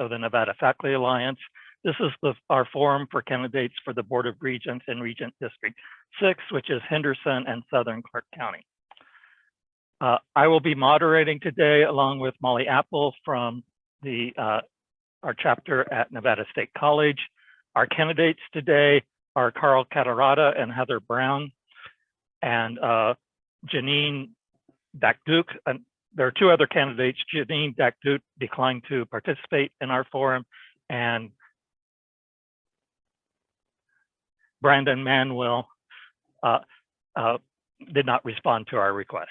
of the Nevada Faculty Alliance. This is our forum for candidates for the Board of Regents in Regent District 6, which is Henderson and Southern Clark County. I will be moderating today along with Molly Apple from our chapter at Nevada State College. Our candidates today are Carl Catarata and Heather Brown, and Janine Dakduk. And there are two other candidates. Janine Dakduk declined to participate in our forum, and Brandon Manuel did not respond to our request.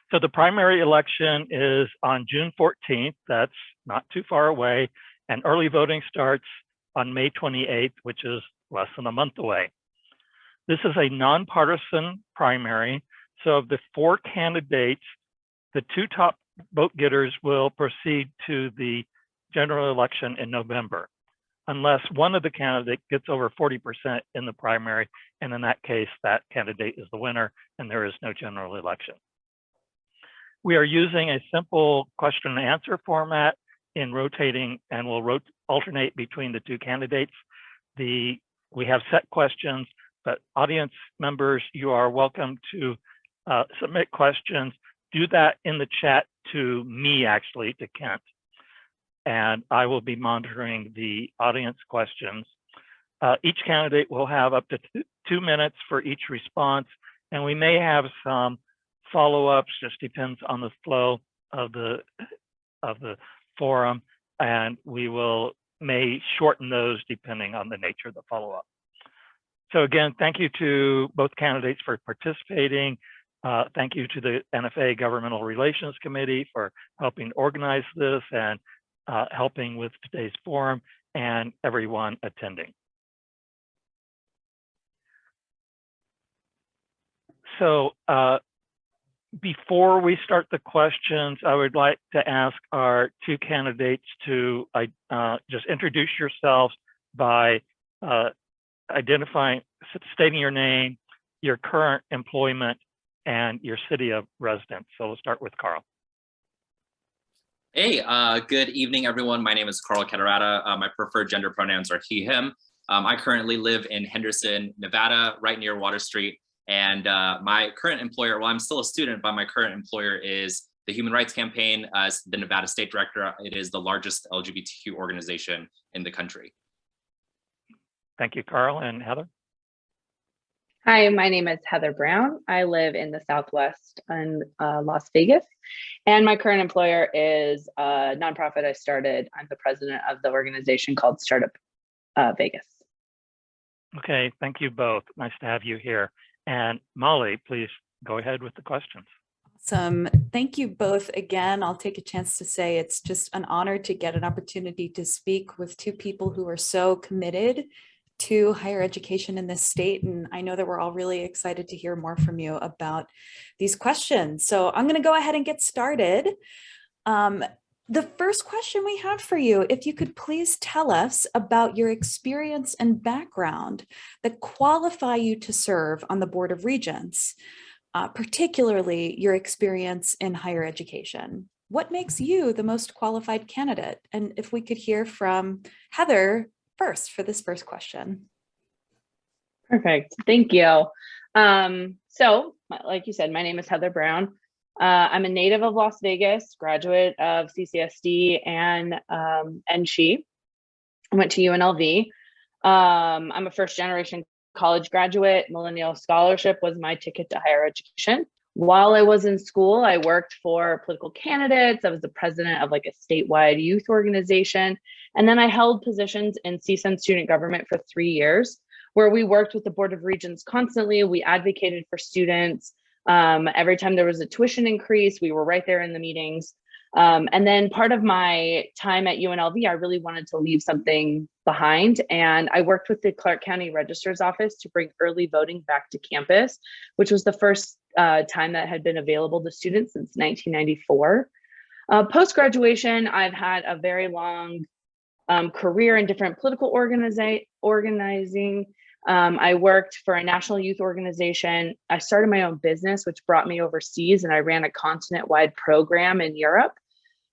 So the primary election is on June 14th. That's not too far away. And early voting starts on May 28th, which is less than a month away. This is a nonpartisan primary. So of the four candidates, the two top vote getters will proceed to the general election in November, unless one of the candidates gets over 40% in the primary. And in that case, that candidate is the winner and there is no general election. We are using a simple question and answer format in rotating, and we'll alternate between the two candidates. We have set questions, but audience members, you are welcome to submit questions. Do that in the chat to me, actually, to Kent. And I will be monitoring the audience questions. Each candidate will have up to 2 minutes for each response, and we may have some follow-ups, just depends on the flow of the forum, and we may shorten those depending on the nature of the follow-up. So again, thank you to both candidates for participating. Thank you to the NFA Governmental Relations Committee for helping organize this and helping with today's forum, and everyone attending. So before we start the questions, I would like to ask our two candidates to just introduce yourselves by stating your name, your current employment, and your city of residence. So we'll start with Carl. Hey, good evening, everyone. My name is Carl Catarata. My preferred gender pronouns are he, him. I currently live in Henderson, Nevada, right near Water Street. And my current employer, well, I'm still a student, but my current employer is the Human Rights Campaign. As the Nevada State Director, it is the largest LGBTQ organization in the country. Thank you, Carl. And Heather? Hi, my name is Heather Brown. I live in the Southwest in Las Vegas, and my current employer is a nonprofit I started. I'm the president of the organization called Startup Vegas. Okay, thank you both. Nice to have you here. And Molly, please go ahead with the questions. Awesome. Thank you both again. I'll take a chance to say it's just an honor to get an opportunity to speak with two people who are so committed to higher education in this state. And I know that we're all really excited to hear more from you about these questions. So I'm going to go ahead and get started. The first question we have for you, if you could please tell us about your experience and background that qualify you to serve on the Board of Regents, particularly your experience in higher education. What makes you the most qualified candidate? And if we could hear from Heather first for this first question. Perfect, thank you. So, like you said, my name is Heather Brown. I'm a native of Las Vegas, graduate of CCSD and NSHE. I went to UNLV. I'm a first generation college graduate. Millennial Scholarship was my ticket to higher education. While I was in school, I worked for political candidates. I was the president of like a statewide youth organization. And then I held positions in CSUN student government for 3 years, where we worked with the Board of Regents constantly. We advocated for students. Every time there was a tuition increase, we were right there in the meetings. And then part of my time at UNLV, I really wanted to leave something behind. And I worked with the Clark County Registrar's Office to bring early voting back to campus, which was the first time that had been available to students since 1994. Post-graduation, I've had a very long career in different political organizing. I worked for a national youth organization. I started my own business, which brought me overseas, and I ran a continent-wide program in Europe.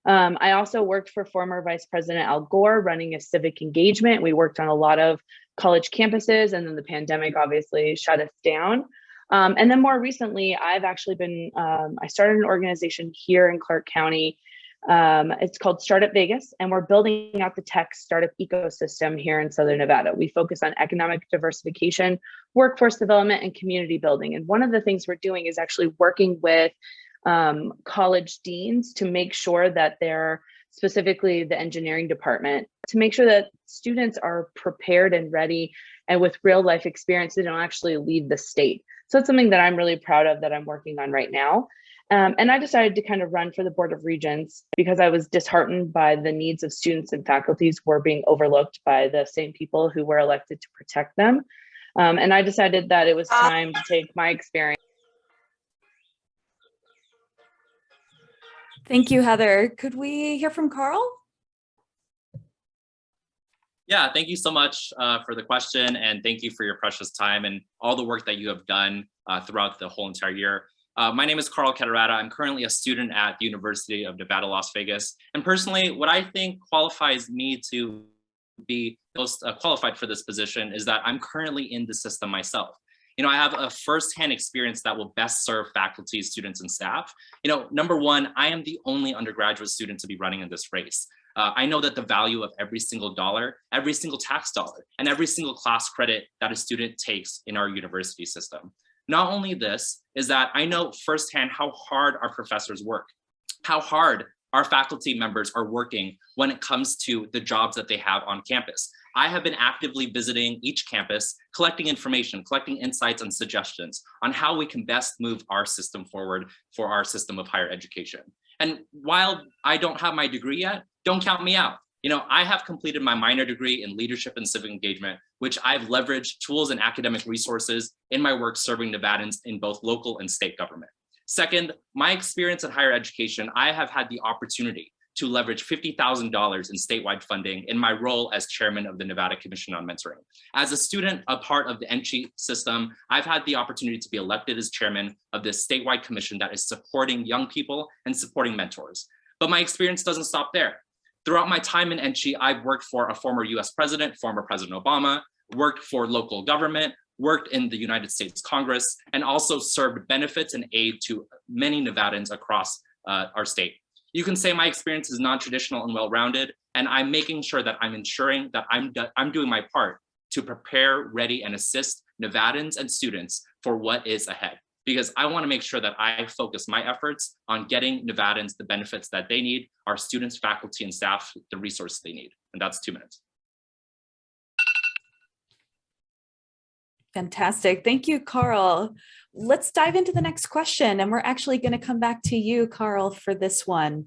I also worked for former Vice President Al Gore running a civic engagement. We worked on a lot of college campuses, and then the pandemic obviously shut us down. And then more recently, I've actually been, I started an organization here in Clark County. It's called Startup Vegas, and we're building out the tech startup ecosystem here in Southern Nevada. We focus on economic diversification, workforce development, and community building. And one of the things we're doing is actually working with college deans to make sure that they're, specifically the engineering department, to make sure that students are prepared and ready and with real life experience, they don't actually leave the state. So it's something that I'm really proud of that I'm working on right now. And I decided to kind of run for the Board of Regents because I was disheartened by the needs of students and faculties were being overlooked by the same people who were elected to protect them. And I decided that it was time to take my experience. Thank you, Heather. Could we hear from Carl? Yeah, thank you so much for the question, and thank you for your precious time and all the work that you have done throughout the whole entire year. My name is Carl Catarata. I'm currently a student at the University of Nevada, Las Vegas. And personally, what I think qualifies me to be most qualified for this position is that I'm currently in the system myself. You know, I have a firsthand experience that will best serve faculty, students, and staff. You know, number one, I am the only undergraduate student to be running in this race. I know that the value of every single dollar, every single tax dollar, and every single class credit that a student takes in our university system. Not only this, is that I know firsthand how hard our professors work, how hard our faculty members are working when it comes to the jobs that they have on campus. I have been actively visiting each campus, collecting information, collecting insights and suggestions on how we can best move our system forward for our system of higher education. And while I don't have my degree yet, don't count me out. You know, I have completed my minor degree in leadership and civic engagement, which I've leveraged tools and academic resources in my work serving Nevadans in both local and state government. Second, my experience in higher education, I have had the opportunity to leverage $50,000 in statewide funding in my role as chairman of the Nevada Commission on Mentoring. As a student, a part of the NFA system, I've had the opportunity to be elected as chairman of this statewide commission that is supporting young people and supporting mentors. But my experience doesn't stop there. Throughout my time in NFA, I've worked for a former US president, former President Obama, worked for local government, worked in the United States Congress, and also served benefits and aid to many Nevadans across our state. You can say my experience is non-traditional and well-rounded, and I'm making sure that I'm ensuring that I'm doing my part to prepare, ready, and assist Nevadans and students for what is ahead. Because I want to make sure that I focus my efforts on getting Nevadans the benefits that they need, our students, faculty, and staff, the resources they need. And that's 2 minutes. Fantastic. Thank you, Carl. Let's dive into the next question. And we're actually going to come back to you, Carl, for this one.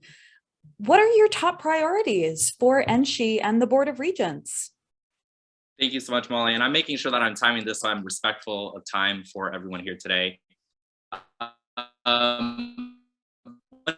What are your top priorities for NFA and the Board of Regents? Thank you so much, Molly. And I'm making sure that I'm timing this so I'm respectful of time for everyone here today.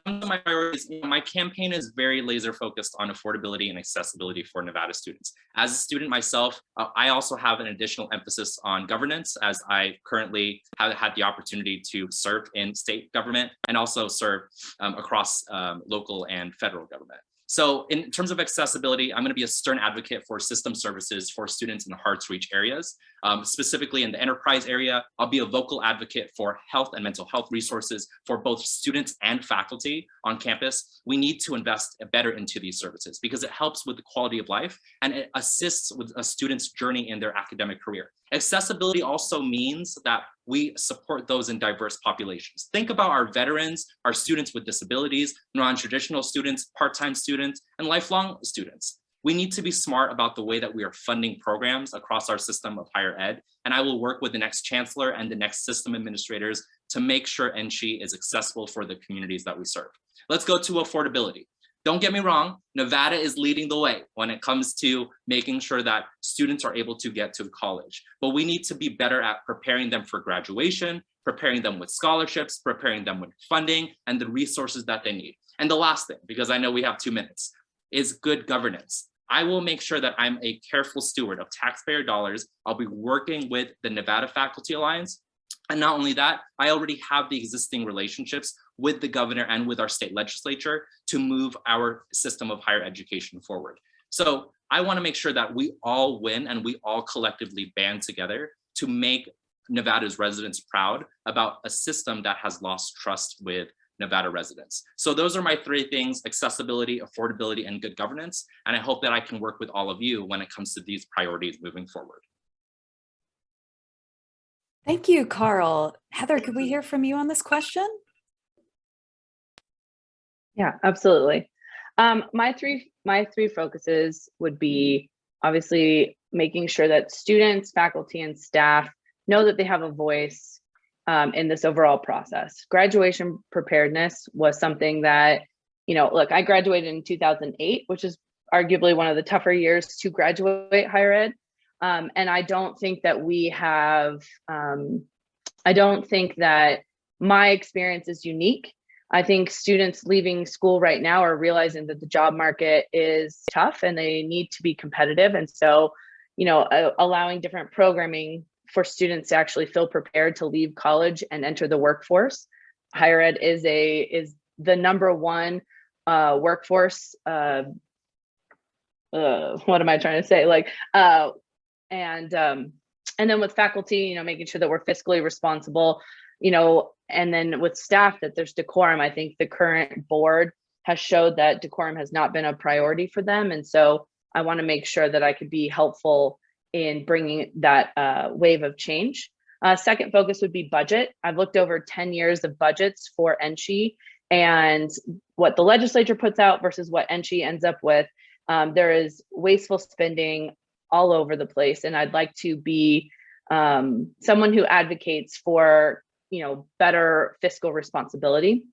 One of my priorities, my campaign is very laser focused on affordability and accessibility for Nevada students. As a student myself, I also have an additional emphasis on governance, as I currently have had the opportunity to serve in state government and also serve across local and federal government. So in terms of accessibility, I'm going to be a stern advocate for system services for students in hard to reach areas. Specifically in the enterprise area, I'll be a vocal advocate for health and mental health resources for both students and faculty on campus. We need to invest better into these services because it helps with the quality of life and it assists with a student's journey in their academic career. Accessibility also means that we support those in diverse populations. Think about our veterans, our students with disabilities, non-traditional students, part-time students, and lifelong students. We need to be smart about the way that we are funding programs across our system of higher ed, and I will work with the next chancellor and the next system administrators to make sure NFA is accessible for the communities that we serve. Let's go to affordability. Don't get me wrong, Nevada is leading the way when it comes to making sure that students are able to get to college. But we need to be better at preparing them for graduation, preparing them with scholarships, preparing them with funding and the resources that they need. And the last thing, because I know we have 2 minutes, is good governance. I will make sure that I'm a careful steward of taxpayer dollars. I'll be working with the Nevada Faculty Alliance. And not only that, I already have the existing relationships with the governor and with our state legislature to move our system of higher education forward. So I want to make sure that we all win and we all collectively band together to make Nevada's residents proud about a system that has lost trust with Nevada residents. So those are my three things: accessibility, affordability, and good governance. And I hope that I can work with all of you when it comes to these priorities moving forward. Thank you, Carl. Heather, could we hear from you on this question? Yeah, absolutely. My three focuses would be obviously making sure that students, faculty, and staff know that they have a voice in this overall process. Graduation preparedness was something that, look, I graduated in 2008, which is arguably one of the tougher years to graduate higher ed. And I don't think that we have, I don't think that my experience is unique. I think students leaving school right now are realizing that the job market is tough and they need to be competitive. And so, allowing different programming for students to actually feel prepared to leave college and enter the workforce. Higher ed is the number one workforce. What am I trying to say? And then with faculty, making sure that we're fiscally responsible, and then with staff that there's decorum. I think the current board has showed that decorum has not been a priority for them. And so I want to make sure that I could be helpful in bringing that wave of change. Second focus would be budget. I've looked over 10 years of budgets for NSHE and what the legislature puts out versus what NSHE ends up with. There is wasteful spending all over the place. And I'd like to be someone who advocates for, better fiscal responsibility.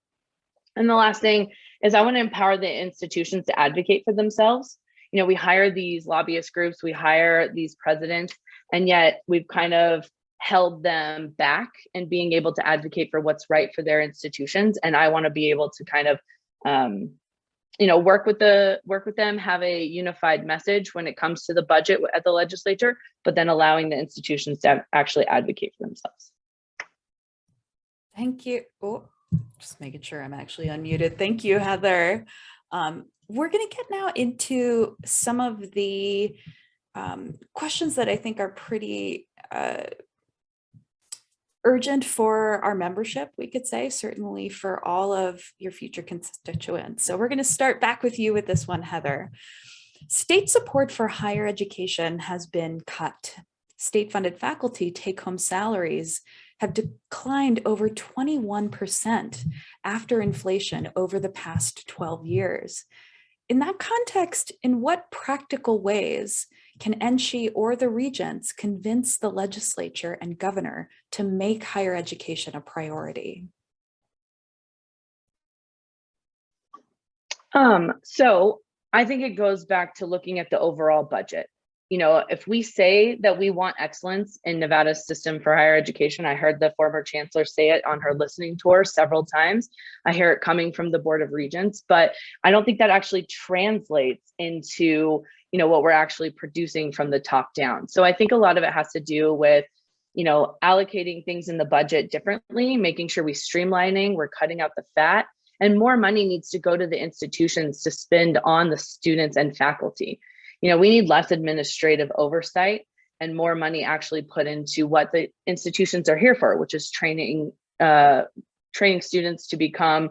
And the last thing is I want to empower the institutions to advocate for themselves. We hire these lobbyist groups, we hire these presidents, and yet we've kind of held them back in being able to advocate for what's right for their institutions. And I want to be able to kind of, work with them, have a unified message when it comes to the budget at the legislature, but then allowing the institutions to actually advocate for themselves. Thank you. Oh, just making sure I'm actually unmuted. Thank you, Heather. We're going to get now into some of the questions that I think are pretty urgent for our membership, we could say, certainly for all of your future constituents. So we're going to start back with you with this one, Heather. State support for higher education has been cut. State-funded faculty take-home salaries have declined over 21% after inflation over the past 12 years. In that context, in what practical ways can NSHE or the regents convince the legislature and governor to make higher education a priority? So I think it goes back to looking at the overall budget. If we say that we want excellence in Nevada's system for higher education, I heard the former chancellor say it on her listening tour several times. I hear it coming from the Board of Regents, but I don't think that actually translates into, what we're actually producing from the top down. So I think a lot of it has to do with, allocating things in the budget differently, making sure we're streamlining, we're cutting out the fat, and more money needs to go to the institutions to spend on the students and faculty. We need less administrative oversight and more money actually put into what the institutions are here for, which is training students to become,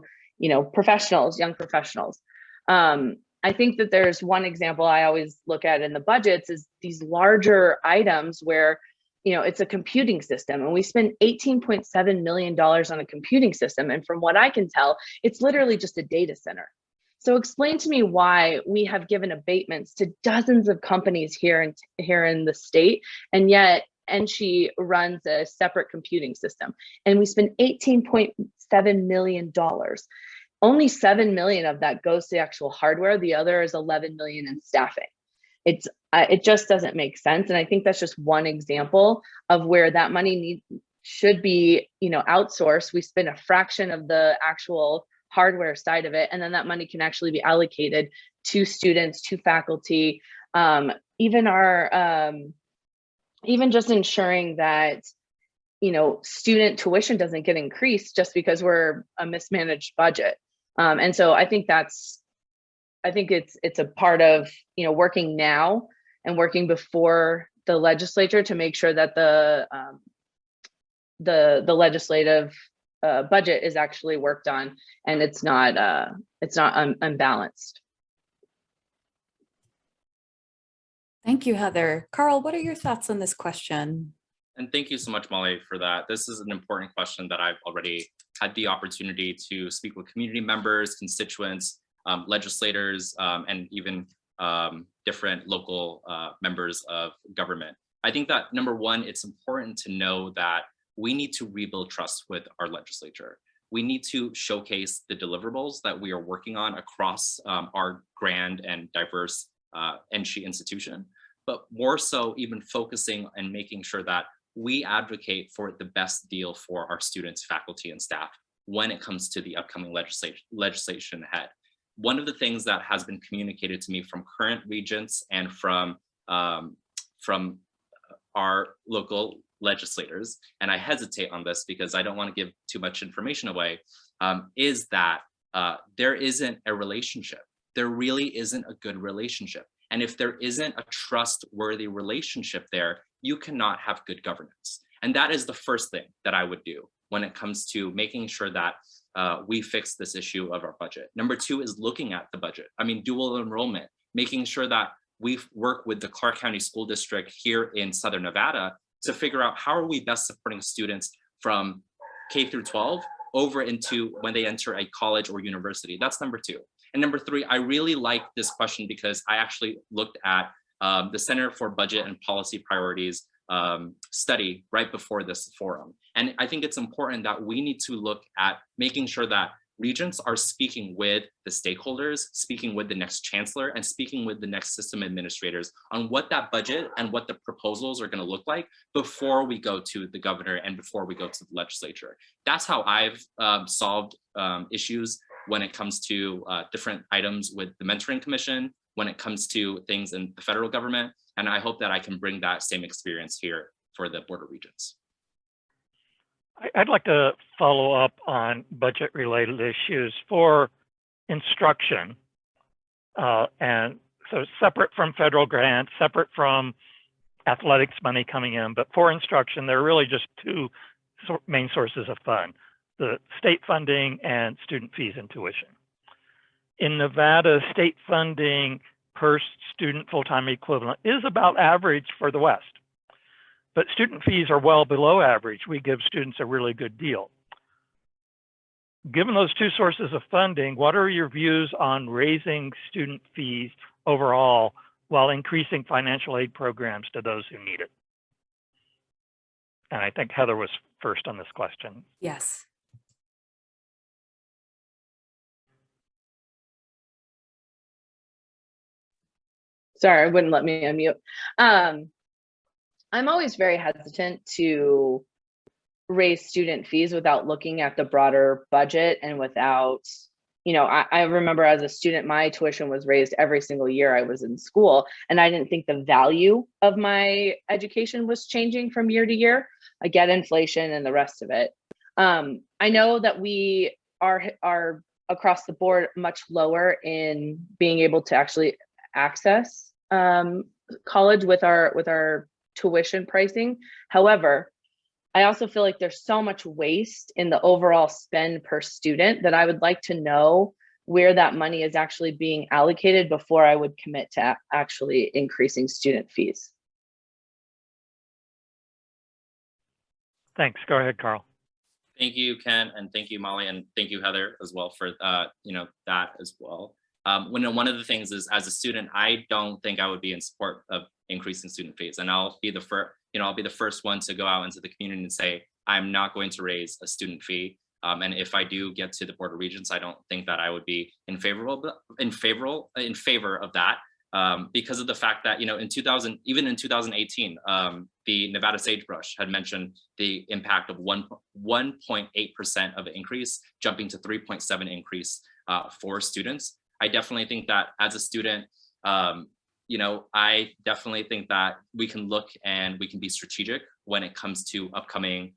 professionals, young professionals. I think that there's one example I always look at in the budgets is these larger items where, it's a computing system and we spend $18.7 million on a computing system. And from what I can tell, it's literally just a data center. So explain to me why we have given abatements to dozens of companies here in the state, and yet NSHE runs a separate computing system, and we spend $18.7 million. Only $7 million of that goes to the actual hardware. The other is $11 million in staffing. It just doesn't make sense, and I think that's just one example of where that money should be, outsourced. We spend a fraction of the actual hardware side of it, and then that money can actually be allocated to students, to faculty, even just ensuring that student tuition doesn't get increased just because we're a mismanaged budget. And so I think it's a part of, working now and working before the legislature to make sure that the legislative budget is actually worked on and it's not unbalanced. Thank you, Heather. Carl, what are your thoughts on this question? And thank you so much, Molly, for that. This is an important question that I've already had the opportunity to speak with community members, constituents, legislators, and even different local members of government. I think that number one, it's important to know that we need to rebuild trust with our legislature. We need to showcase the deliverables that we are working on across our grand and diverse NSHE institution, but more so even focusing and making sure that we advocate for the best deal for our students, faculty, and staff when it comes to the upcoming legislation ahead. One of the things that has been communicated to me from current regents and from our local legislators, and I hesitate on this because I don't want to give too much information away, is that there isn't a relationship. There really isn't a good relationship. And if there isn't a trustworthy relationship there, you cannot have good governance. And that is the first thing that I would do when it comes to making sure that we fix this issue of our budget. Number two is looking at the budget. I mean, dual enrollment, making sure that we work with the Clark County School District here in Southern Nevada to figure out how are we best supporting students from K through 12 over into when they enter a college or university. That's number two. And number three, I really like this question because I actually looked at the Center for Budget and Policy Priorities study right before this forum. And I think it's important that we need to look at making sure that regents are speaking with the stakeholders, speaking with the next chancellor, and speaking with the next system administrators on what that budget and what the proposals are going to look like before we go to the governor and before we go to the legislature. That's how I've solved issues when it comes to different items with the mentoring commission, when it comes to things in the federal government. And I hope that I can bring that same experience here for the Board of Regents. I'd like to follow up on budget related issues for instruction. And so separate from federal grants, separate from athletics money coming in, but for instruction, there are really just two main sources of fund: the state funding and student fees and tuition. In Nevada, state funding per student full-time equivalent is about average for the West, but student fees are well below average. We give students a really good deal. Given those two sources of funding, what are your views on raising student fees overall while increasing financial aid programs to those who need it? And I think Heather was first on this question. Yes. Sorry, it wouldn't let me unmute. I'm always very hesitant to raise student fees without looking at the broader budget and without, I remember as a student, my tuition was raised every single year I was in school, and I didn't think the value of my education was changing from year to year. I get inflation and the rest of it. I know that we are across the board much lower in being able to actually access college with our tuition pricing. However, I also feel like there's so much waste in the overall spend per student that I would like to know where that money is actually being allocated before I would commit to actually increasing student fees. Thanks. Go ahead, Carl. Thank you, Ken, and thank you, Molly, and thank you, Heather, as well for that as well. One of the things is, as a student, I don't think I would be in support of increasing student fees, and I'll be the first one to go out into the community and say I'm not going to raise a student fee. And if I do get to the Board of Regents, I don't think that I would be in favor of that, because of the fact that in 2018, the Nevada Sagebrush had mentioned the impact of 1.8% of an increase, jumping to 3.7 increase for students. I definitely think that as a student, I definitely think that we can look and we can be strategic when it comes to upcoming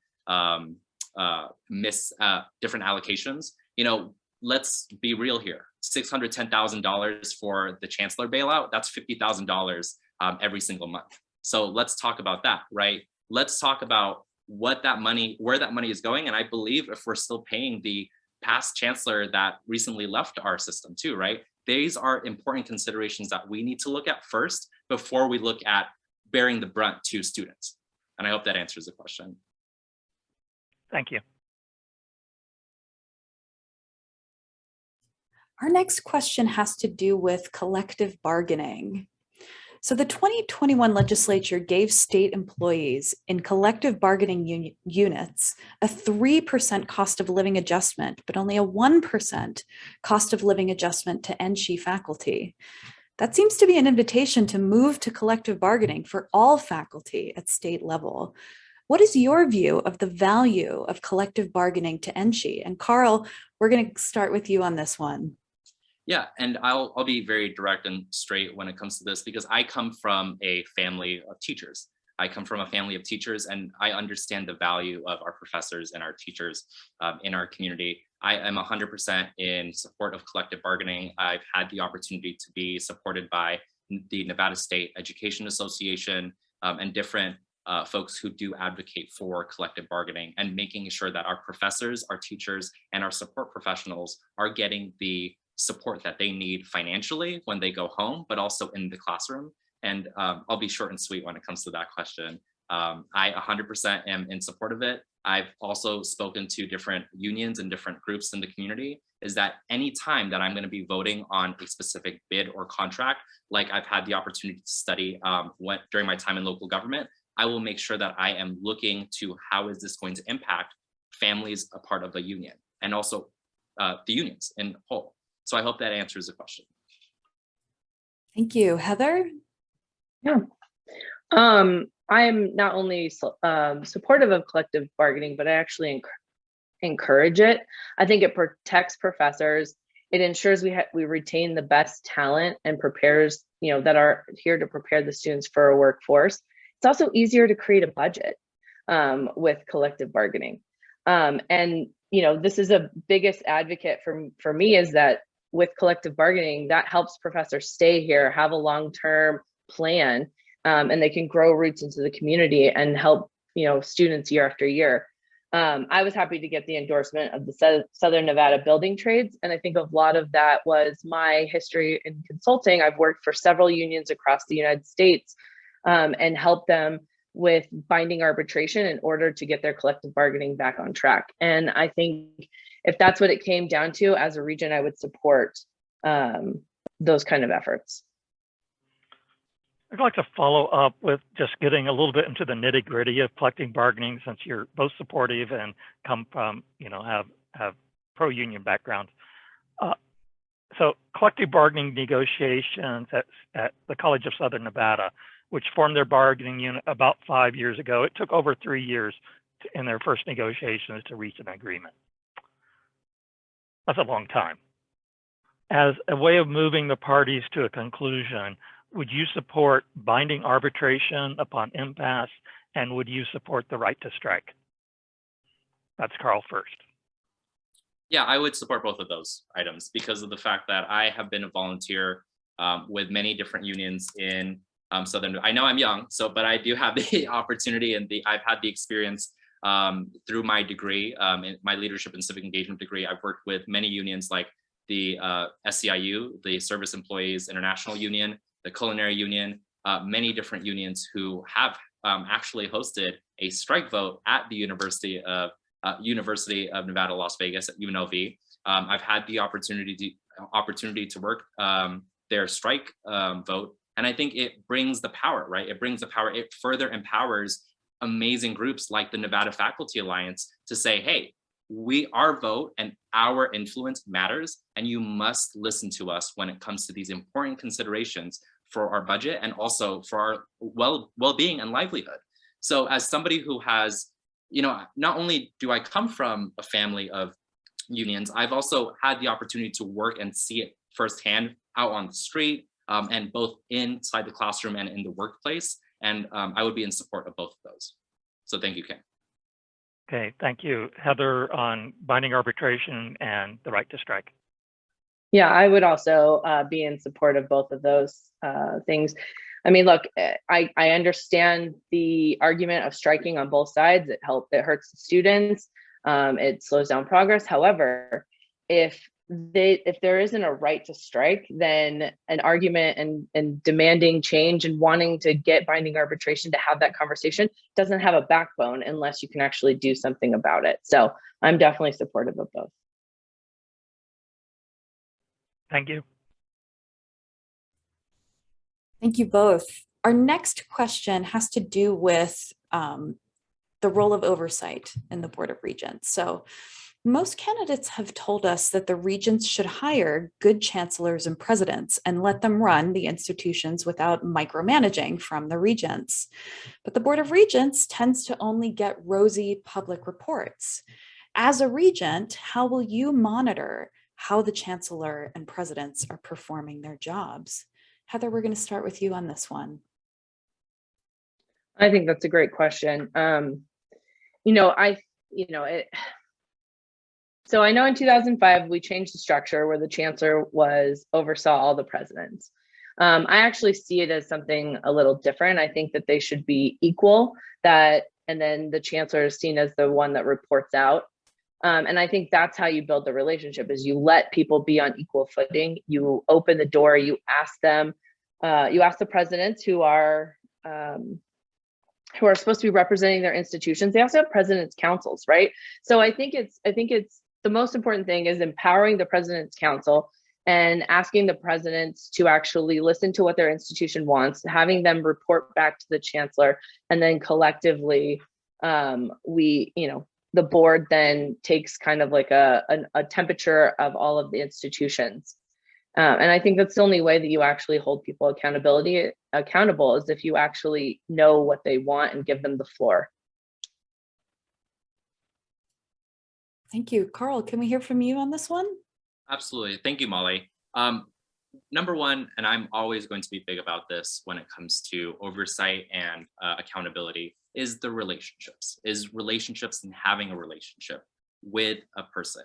miss different allocations. You know, let's be real here. $610,000 for the chancellor bailout, that's $50,000 every single month. So let's talk about that, right? Let's talk about what that money, where that money is going. And I believe if we're still paying the past chancellor that recently left our system too, right? These are important considerations that we need to look at first before we look at bearing the brunt to students. And I hope that answers the question. Thank you. Our next question has to do with collective bargaining. So the 2021 legislature gave state employees in collective bargaining units a 3% cost of living adjustment, but only a 1% cost of living adjustment to NSHE faculty. That seems to be an invitation to move to collective bargaining for all faculty at state level. What is your view of the value of collective bargaining to NSHE? And Carl, we're going to start with you on this one. Yeah, and I'll be very direct and straight when it comes to this, because I come from a family of teachers. I come from a family of teachers, and I understand the value of our professors and our teachers in our community. I am 100% in support of collective bargaining. I've had the opportunity to be supported by the Nevada State Education Association and different folks who do advocate for collective bargaining and making sure that our professors, our teachers, and our support professionals are getting the support that they need financially when they go home, but also in the classroom. And I'll be short and sweet when it comes to that question. I 100% am in support of it. I've also spoken to different unions and different groups in the community, is that any time that I'm going to be voting on a specific bid or contract, like I've had the opportunity to study during my time in local government, I will make sure that I am looking to how is this going to impact families a part of the union, and also the unions in whole. So I hope that answers the question. Thank you. Heather? Yeah. I'm not only supportive of collective bargaining, but I actually encourage it. I think it protects professors. It ensures we retain the best talent and prepares, that are here to prepare the students for a workforce. It's also easier to create a budget with collective bargaining. And this is a biggest advocate for me, is that with collective bargaining, that helps professors stay here, have a long-term plan, and they can grow roots into the community and help students year after year. I was happy to get the endorsement of the Southern Nevada Building Trades, and I think a lot of that was my history in consulting. I've worked for several unions across the United States and helped them with binding arbitration in order to get their collective bargaining back on track. And I think if that's what it came down to, as a region, I would support those kind of efforts. I'd like to follow up with just getting a little bit into the nitty gritty of collective bargaining, since you're both supportive and come from, have pro-union backgrounds. So collective bargaining negotiations at the College of Southern Nevada, which formed their bargaining unit about 5 years ago. It took over 3 years in their first negotiations to reach an agreement. That's a long time. As a way of moving the parties to a conclusion, would you support binding arbitration upon impasse, and would you support the right to strike? That's Carl first. Yeah, I would support both of those items because of the fact that I have been a volunteer with many different unions in Southern. I know I'm young, but I do have the opportunity, and I've had the experience through my degree, in my leadership and civic engagement degree. I've worked with many unions like the SEIU, the Service Employees International Union, the Culinary Union, many different unions who have actually hosted a strike vote at the University of Nevada, Las Vegas, at UNLV. I've had the opportunity to work their strike vote, and I think it brings the power, right? It brings the power. It further empowers amazing groups like the Nevada Faculty Alliance to say, hey, our vote and our influence matters, and you must listen to us when it comes to these important considerations for our budget and also for our well-being and livelihood. So as somebody who has, not only do I come from a family of unions, I've also had the opportunity to work and see it firsthand out on the street, and both inside the classroom and in the workplace. And I would be in support of both of those. So thank you, Ken. Okay, thank you. Heather, on binding arbitration and the right to strike. Yeah, I would also be in support of both of those things. I mean, look, I understand the argument of striking on both sides. It hurts the students. It slows down progress. However, if there isn't a right to strike, then an argument and demanding change and wanting to get binding arbitration to have that conversation doesn't have a backbone unless you can actually do something about it. So I'm definitely supportive of both. Thank you. Thank you both. Our next question has to do with the role of oversight in the Board of Regents. So most candidates have told us that the regents should hire good chancellors and presidents and let them run the institutions without micromanaging from the regents. But the Board of Regents tends to only get rosy public reports. As a regent, how will you monitor how the chancellor and presidents are performing their jobs? Heather, we're going to start with you on this one. I think that's a great question. So I know in 2005, we changed the structure where the chancellor oversaw all the presidents. I actually see it as something a little different. I think that they should be equal, and then the chancellor is seen as the one that reports out. And I think that's how you build the relationship, is you let people be on equal footing. You open the door, you ask them, you ask the presidents who are supposed to be representing their institutions. They also have president's councils, right? So I think it's the most important thing is empowering the president's council and asking the presidents to actually listen to what their institution wants, having them report back to the chancellor, and then collectively the board then takes kind of like a temperature of all of the institutions. And I think that's the only way that you actually hold people accountable is if you actually know what they want and give them the floor. Thank you. Carl, can we hear from you on this one? Absolutely. Thank you, Molly. Number one, and I'm always going to be big about this when it comes to oversight and accountability, is relationships and having a relationship with a person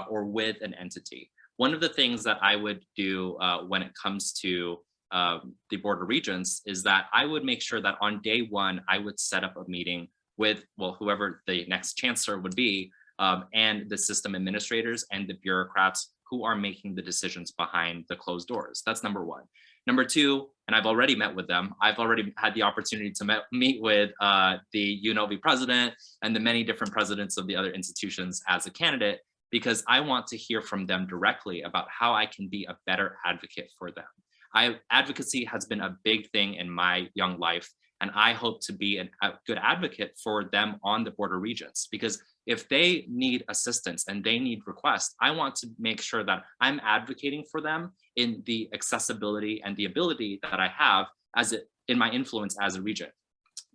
or with an entity. One of the things that I would do when it comes to the Board of Regents is that I would make sure that on day one, I would set up a meeting with, whoever the next chancellor would be, and the system administrators and the bureaucrats who are making the decisions behind the closed doors. That's number one. Number two, and I've already met with them. I've already had the opportunity to meet with the UNLV president and the many different presidents of the other institutions as a candidate, because I want to hear from them directly about how I can be a better advocate for them. Advocacy has been a big thing in my young life, and I hope to be a good advocate for them on the Board of Regents, because if they need assistance and they need requests, I want to make sure that I'm advocating for them in the accessibility and the ability that I have in my influence as a regent.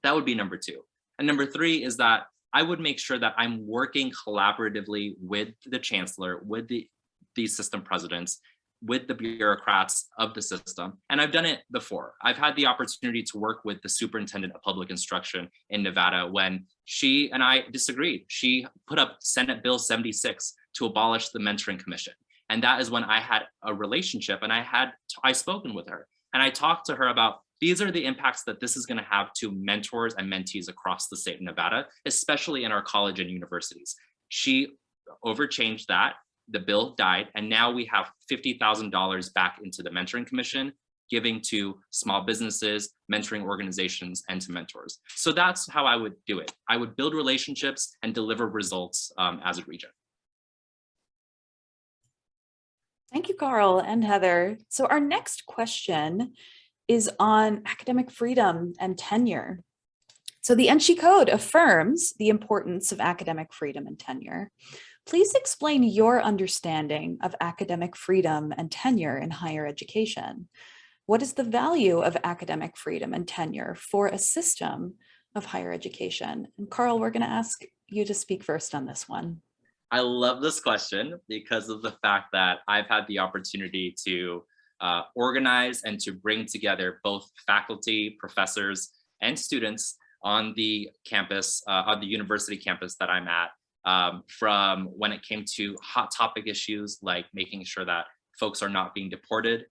That would be number two. And number three is that I would make sure that I'm working collaboratively with the chancellor, with the system presidents, with the bureaucrats of the system. And I've done it before. I've had the opportunity to work with the superintendent of public instruction in Nevada when she and I disagreed. She put up Senate Bill 76 to abolish the mentoring commission. And that is when I had a relationship, and I spoken with her and I talked to her about, these are the impacts that this is going to have to mentors and mentees across the state of Nevada, especially in our college and universities. She overchanged that. The bill died, and now we have $50,000 back into the mentoring commission, giving to small businesses, mentoring organizations, and to mentors. So that's how I would do it. I would build relationships and deliver results as a regent. Thank you, Carl and Heather. So our next question is on academic freedom and tenure. So the NSHE Code affirms the importance of academic freedom and tenure. Please explain your understanding of academic freedom and tenure in higher education. What is the value of academic freedom and tenure for a system of higher education? And Carl, we're going to ask you to speak first on this one. I love this question because of the fact that I've had the opportunity to organize and to bring together both faculty, professors, and students on the campus, on the university campus that I'm at, from when it came to hot topic issues like making sure that folks are not being deported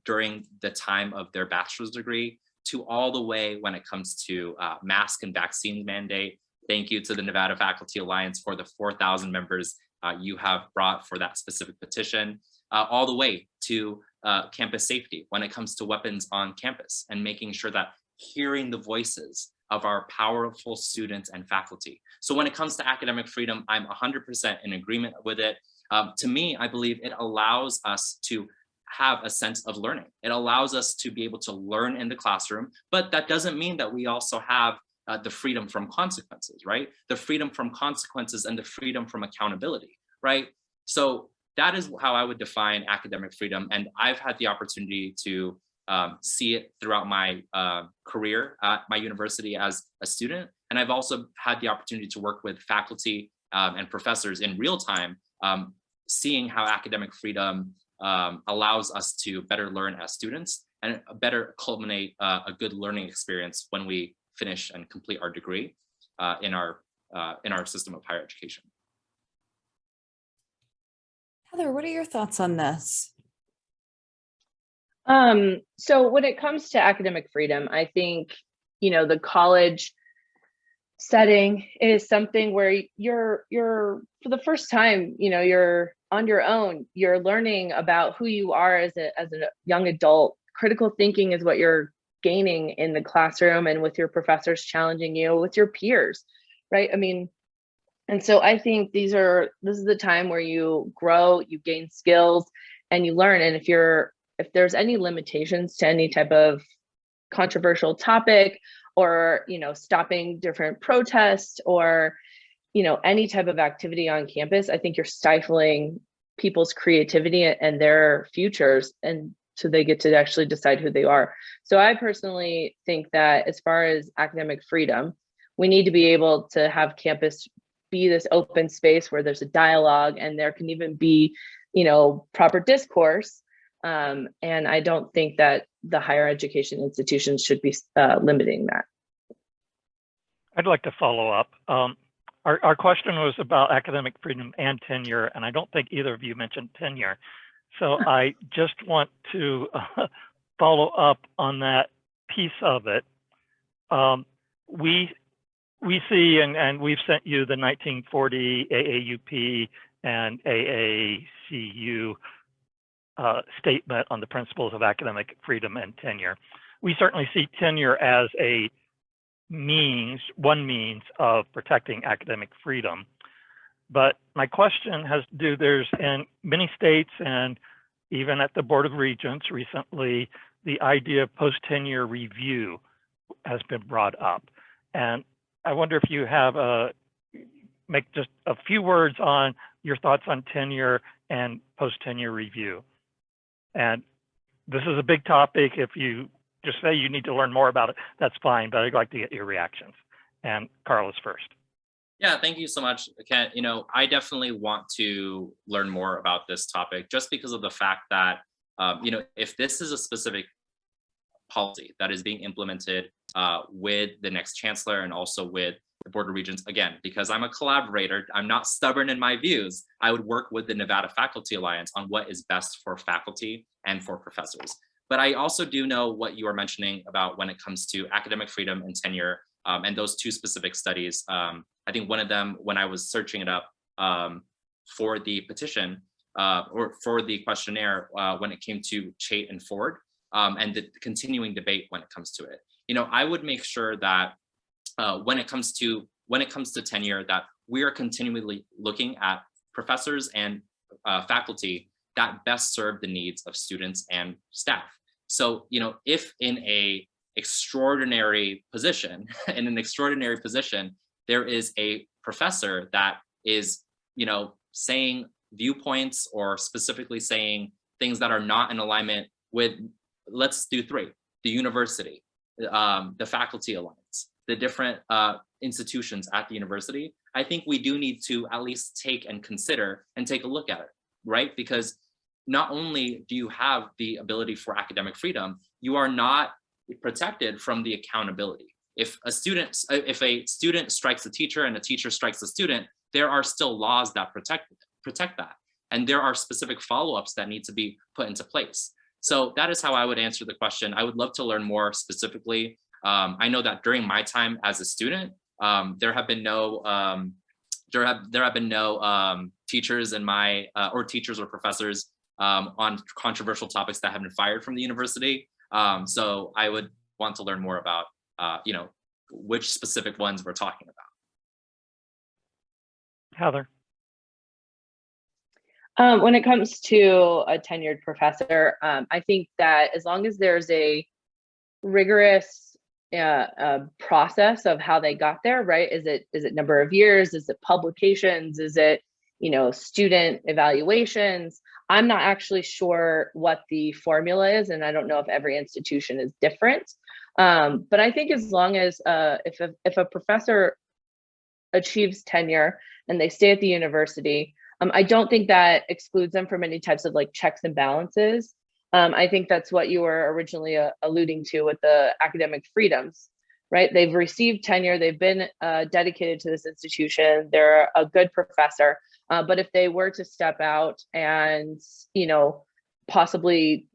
during the time of their bachelor's degree, to all the way when it comes to mask and vaccine mandate. Thank you to the Nevada Faculty Alliance for the 4,000 members you have brought for that specific petition, all the way to campus safety when it comes to weapons on campus, and making sure that hearing the voices of our powerful students and faculty. So when it comes to academic freedom, I'm 100% in agreement with it. To me, I believe it allows us to have a sense of learning. It allows us to be able to learn in the classroom, but that doesn't mean that we also have the freedom from consequences, right? The freedom from consequences and the freedom from accountability, right? So that is how I would define academic freedom. And I've had the opportunity to see it throughout my career at my university as a student. And I've also had the opportunity to work with faculty and professors in real time, seeing how academic freedom allows us to better learn as students and better culminate a good learning experience when we finish and complete our degree in our system of higher education. Heather, what are your thoughts on this? So when it comes to academic freedom, I think, the college setting is something where you're for the first time, you're on your own, you're learning about who you are as a young adult. Critical thinking is what you're gaining in the classroom and with your professors challenging you, with your peers, right? And so I think this is the time where you grow, you gain skills, and you learn. And if there's any limitations to any type of controversial topic, or stopping different protests, or any type of activity on campus, I think you're stifling people's creativity and their futures, and so they get to actually decide who they are. So I personally think that as far as academic freedom, we need to be able to have campus be this open space where there's a dialogue and there can even be proper discourse. And I don't think that the higher education institutions should be limiting that. I'd like to follow up. Our question was about academic freedom and tenure, and I don't think either of you mentioned tenure. So I just want to follow up on that piece of it. We see, and we've sent you the 1940 AAUP and AACU statement on the principles of academic freedom and tenure. We certainly see tenure as one means of protecting academic freedom. But my question has to do, there's in many states and even at the Board of Regents recently, the idea of post-tenure review has been brought up. And I wonder if you have make just a few words on your thoughts on tenure and post-tenure review. And this is a big topic. If you just say you need to learn more about it, that's fine, but I'd like to get your reactions. And Carl is first. Yeah, thank you so much, Kent. I definitely want to learn more about this topic just because of the fact that, if this is a specific policy that is being implemented with the next chancellor and also with the Board of Regents, again, because I'm a collaborator, I'm not stubborn in my views, I would work with the Nevada Faculty Alliance on what is best for faculty and for professors. But I also do know what you are mentioning about when it comes to academic freedom and tenure, and those two specific studies. I think one of them, when I was searching it up for the petition or for the questionnaire, when it came to Chait and Ford, and the continuing debate when it comes to it. I would make sure that when it comes to tenure, that we are continually looking at professors and faculty that best serve the needs of students and staff. So, if in an extraordinary position, there is a professor that is, saying viewpoints or specifically saying things that are not in alignment with, let's do three, the university, the faculty alliance, the different institutions at the university, I think we do need to at least take and consider and take a look at it, right? Because not only do you have the ability for academic freedom, you are not protected from the accountability. if a student strikes a teacher and a teacher strikes a student, there are still laws that protect that. And there are specific follow-ups that need to be put into place. So that is how I would answer the question. I would love to learn more specifically. I know that during my time as a student, there have been no teachers in my or teachers or professors on controversial topics that have been fired from the university. So I would want to learn more about which specific ones we're talking about. Heather. When it comes to a tenured professor, I think that as long as there's a rigorous process of how they got there, right? Is it number of years? Is it publications? Is it, student evaluations? I'm not actually sure what the formula is, and I don't know if every institution is different. But I think as long as if a professor achieves tenure and they stay at the university, I don't think that excludes them from any types of like checks and balances. I think that's what you were originally alluding to with the academic freedoms, right? They've received tenure, they've been dedicated to this institution, they're a good professor, but if they were to step out and, possibly,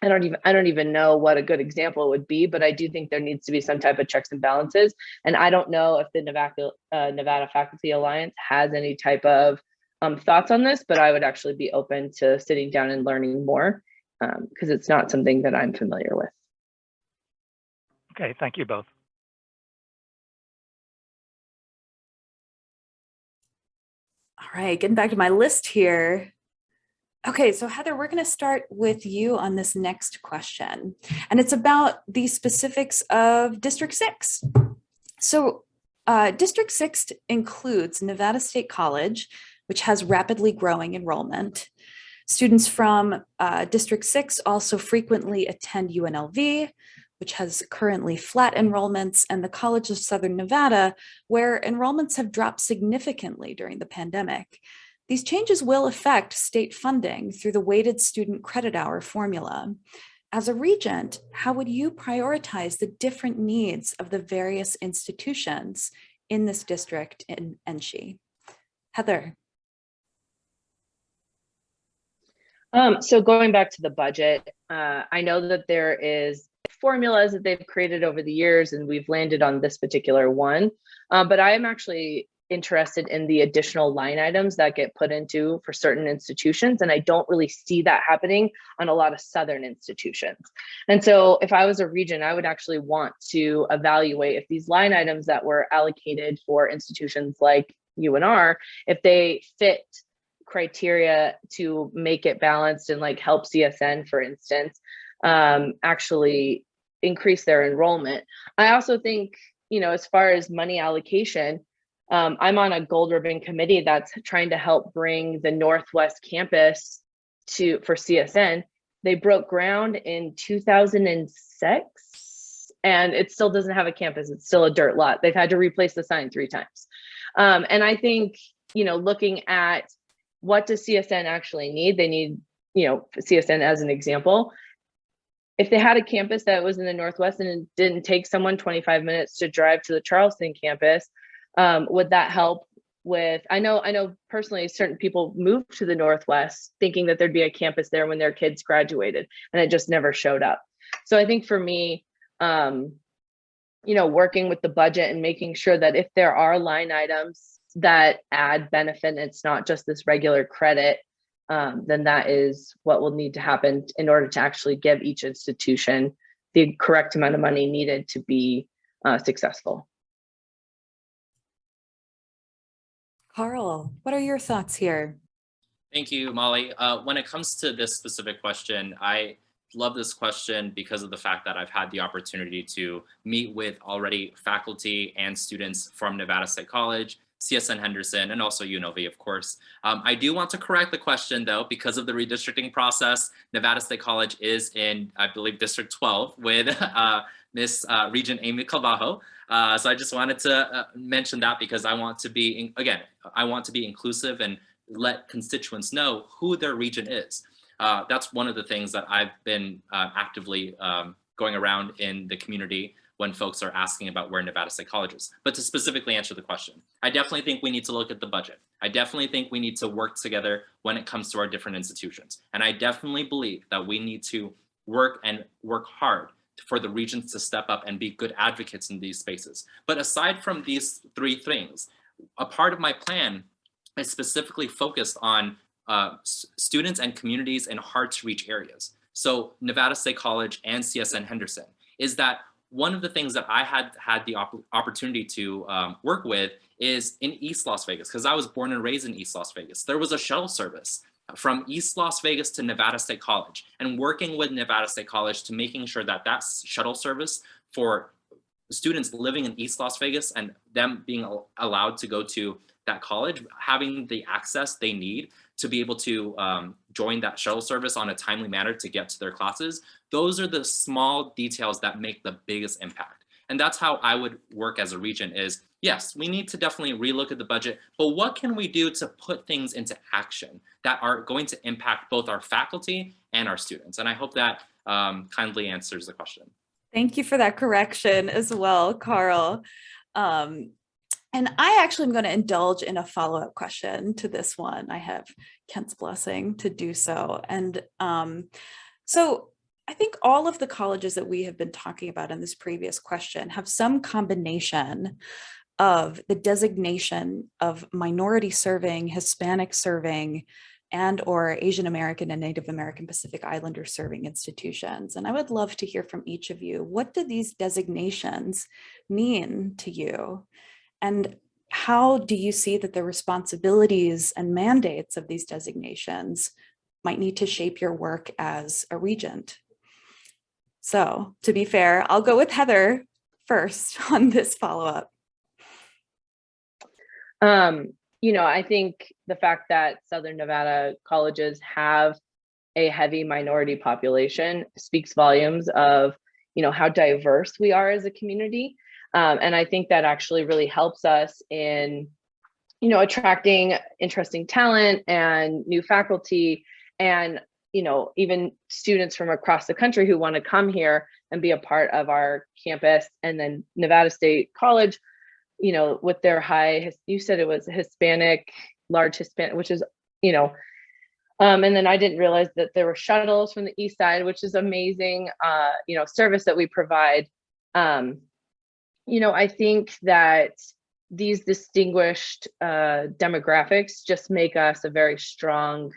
I don't even know what a good example would be, but I do think there needs to be some type of checks and balances. And I don't know if the Nevada Faculty Alliance has any type of thoughts on this, but I would actually be open to sitting down and learning more because it's not something that I'm familiar with. Okay, thank you both. All right, getting back to my list here. Okay, so Heather, we're going to start with you on this next question, and it's about the specifics of District 6. So District 6 includes Nevada State College, which has rapidly growing enrollment. Students from District 6 also frequently attend UNLV, which has currently flat enrollments, and the College of Southern Nevada, where enrollments have dropped significantly during the pandemic. These changes will affect state funding through the weighted student credit hour formula. As a regent, how would you prioritize the different needs of the various institutions in this district in NSHE? Heather. So going back to the budget, I know that there is formulas that they've created over the years, and we've landed on this particular one, but I am actually interested in the additional line items that get put into for certain institutions. And I don't really see that happening on a lot of Southern institutions. And so if I was a regent, I would actually want to evaluate if these line items that were allocated for institutions like UNR, if they fit criteria to make it balanced and like help CSN, for instance, actually increase their enrollment. I also think, as far as money allocation, I'm on a gold ribbon committee that's trying to help bring the Northwest campus for CSN. They broke ground in 2006 and it still doesn't have a campus. It's still a dirt lot. They've had to replace the sign 3 times. And I think, looking at what does CSN actually need? They need, CSN as an example. If they had a campus that was in the Northwest and it didn't take someone 25 minutes to drive to the Charleston campus, would that help with, I know personally certain people moved to the Northwest thinking that there'd be a campus there when their kids graduated, and it just never showed up. So I think for me, working with the budget and making sure that if there are line items that add benefit and it's not just this regular credit, then that is what will need to happen in order to actually give each institution the correct amount of money needed to be successful. Carl, what are your thoughts here? Thank you, Molly. When it comes to this specific question, I love this question because of the fact that I've had the opportunity to meet with already faculty and students from Nevada State College, CSN Henderson, and also UNLV, of course. I do want to correct the question, though, because of the redistricting process. Nevada State College is in, I believe, District 12 with Miss Regent Amy Calvajo. So I just wanted to mention that because I want to be, I want to be inclusive and let constituents know who their regent is. That's one of the things that I've been actively going around in the community when folks are asking about where Nevada State College is. But to specifically answer the question, I definitely think we need to look at the budget. I definitely think we need to work together when it comes to our different institutions. And I definitely believe that we need to work hard for the regions to step up and be good advocates in these spaces. But aside from these three things, a part of my plan is specifically focused on students and communities in hard to reach areas. So Nevada State College and CSN Henderson is that one of the things that I had the opportunity to work with is in East Las Vegas, because I was born and raised in East Las Vegas. There was a shuttle service from East Las Vegas to Nevada State College, and working with Nevada State College to making sure that that shuttle service for students living in East Las Vegas and them being allowed to go to that college, having the access they need to be able to join that shuttle service on a timely manner to get to their classes. Those are the small details that make the biggest impact. And that's how I would work as a region is, yes, we need to definitely relook at the budget, but what can we do to put things into action that are going to impact both our faculty and our students? And I hope that kindly answers the question. Thank you for that correction as well, Carl. And I actually am going to indulge in a follow-up question to this one. I have Kent's blessing to do so. And so I think all of the colleges that we have been talking about in this previous question have some combination of the designation of minority serving, Hispanic serving, and or Asian American and Native American Pacific Islander serving institutions. And I would love to hear from each of you. What do these designations mean to you? And how do you see that the responsibilities and mandates of these designations might need to shape your work as a regent? So to be fair, I'll go with Heather first on this follow-up. You know, I think the fact that Southern Nevada colleges have a heavy minority population speaks volumes of, you know, how diverse we are as a community. And I think that actually really helps us in, you know, attracting interesting talent and new faculty and, you know, even students from across the country who want to come here and be a part of our campus. And then Nevada State College, you know, with their high, you said it was Hispanic, large Hispanic, which is, you know, and then I didn't realize that there were shuttles from the east side, which is amazing, you know, service that we provide. You know, I think that these distinguished demographics just make us a very strong,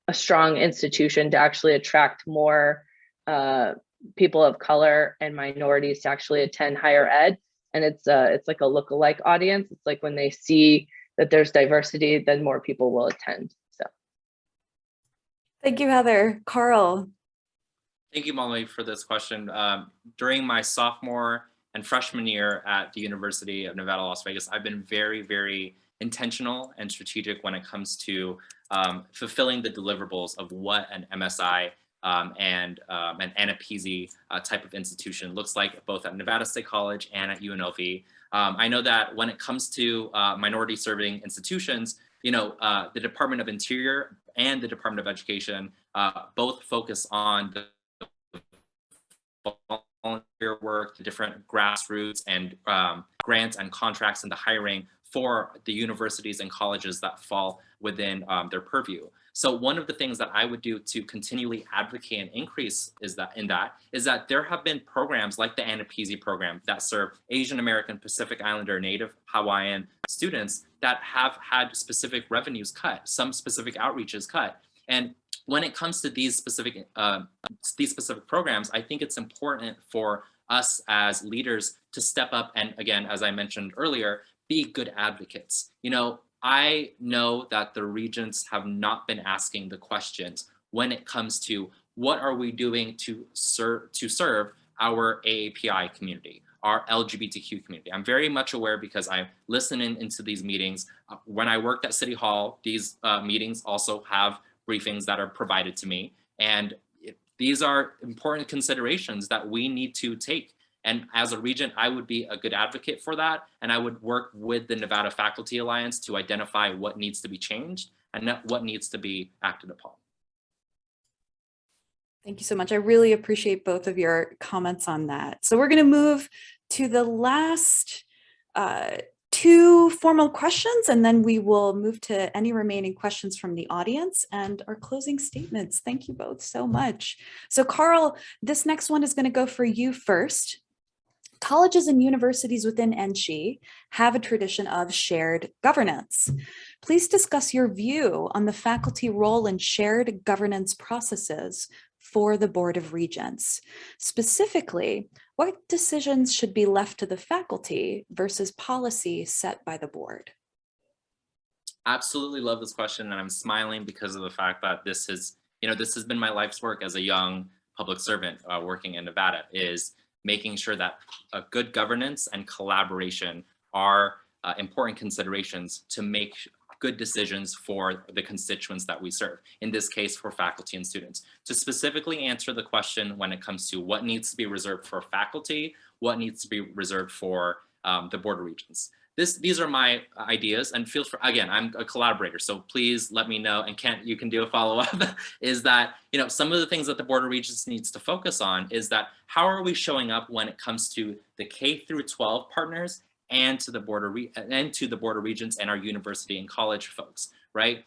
institution to actually attract more people of color and minorities to actually attend higher ed. And it's like a lookalike audience. It's like when they see that there's diversity, then more people will attend. So, thank you, Heather. Carl. Thank you, Molly, for this question. During my sophomore and freshman year at the University of Nevada, Las Vegas, I've been very, very intentional and strategic when it comes to fulfilling the deliverables of what an MSI and an NFA type of institution looks like, both at Nevada State College and at UNLV. I know that when it comes to minority serving institutions, you know, the Department of Interior and the Department of Education both focus on the volunteer work, the different grassroots and grants and contracts and the hiring for the universities and colleges that fall within their purview. So one of the things that I would do to continually advocate and increase is that there have been programs like the NFA program that serve Asian American, Pacific Islander, Native Hawaiian students that have had specific revenues cut, some specific outreaches cut. And when it comes to these specific programs, I think it's important for us as leaders to step up and, again, as I mentioned earlier, be good advocates. You know, I know that the regents have not been asking the questions when it comes to what are we doing to serve our AAPI community, our LGBTQ community. I'm very much aware because I listen into these meetings. When I worked at City Hall, these meetings also have briefings that are provided to me. And these are important considerations that we need to take. And as a regent, I would be a good advocate for that. And I would work with the Nevada Faculty Alliance to identify what needs to be changed and what needs to be acted upon. Thank you so much. I really appreciate both of your comments on that. So we're going to move to the last two formal questions, and then we will move to any remaining questions from the audience and our closing statements. Thank you both so much. So Carl, this next one is going to go for you first. Colleges and universities within NSHE have a tradition of shared governance. Please discuss your view on the faculty role in shared governance processes for the Board of Regents. Specifically, what decisions should be left to the faculty versus policy set by the board? Absolutely love this question, and I'm smiling because of the fact that this has been my life's work as a young public servant working in Nevada, is making sure that good governance and collaboration are important considerations to make good decisions for the constituents that we serve, in this case for faculty and students. To specifically answer the question when it comes to what needs to be reserved for faculty, what needs to be reserved for the Board of Regents. These are my ideas, and feel free, again, I'm a collaborator, so please let me know, and Kent, you can do a follow-up, is that, some of the things that the Board of Regents needs to focus on is that how are we showing up when it comes to the K through 12 partners and to the Board of Regents and our university and college folks, right?